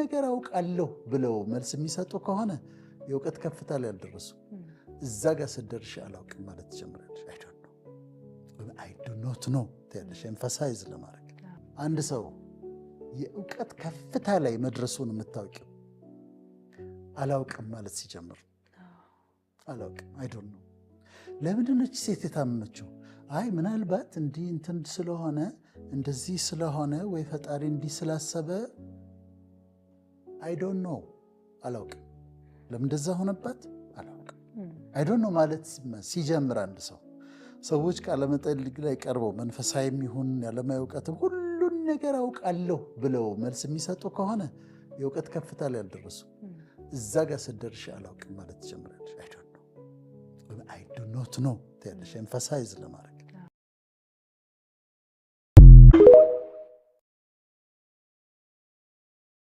ነገር አውቃለሁ ብለው መልስ የሚሰጡ ከሆነ የእውቀት ከፍታ ላይ ያልደረሱ እዛ ጋር ስትደርሺ አላውቅም ማለት ትጀምራለሽ። አይ ዱ ኖት ኖ ትያለሽ ኤምፋሳይዝ ለማድረግ። አንድ ሰው የእውቀት ከፍታ ላይ መድረሱን የምታውቂው አላውቅም ማለት ሲጀምር አላውቅም አይ ዶንት ኖ። ለምንድን ነው ሴት የታመመችው? አይ ምናልባት እንዲህ እንትን ስለሆነ እንደዚህ ስለሆነ ወይ ፈጣሪ እንዲህ ስላሰበ አይ ዶንት ኖ አላውቅም። ለምን እንደዛ ሆነባት አላውቅም። አይ ዶንት ኖ ማለት ሲጀምር አንድ ሰው ሰዎች ቃለ መጠይቅ ላይ ቀርበው መንፈሳዊም ይሁን ያለማዊ እውቀትም ሁሉን ነገር አውቃለሁ ብለው መልስ የሚሰጡ ከሆነ የእውቀት ከፍታ ላይ ያልደረሱ እዛ ጋር ስትደርሺ አላውቅም ማለት ትጀምራለሽ። አይ ዶንት ኖ አይ ዱ ኖት ኖ ትያለሽ ኤምፋሳይዝ ለማድረግ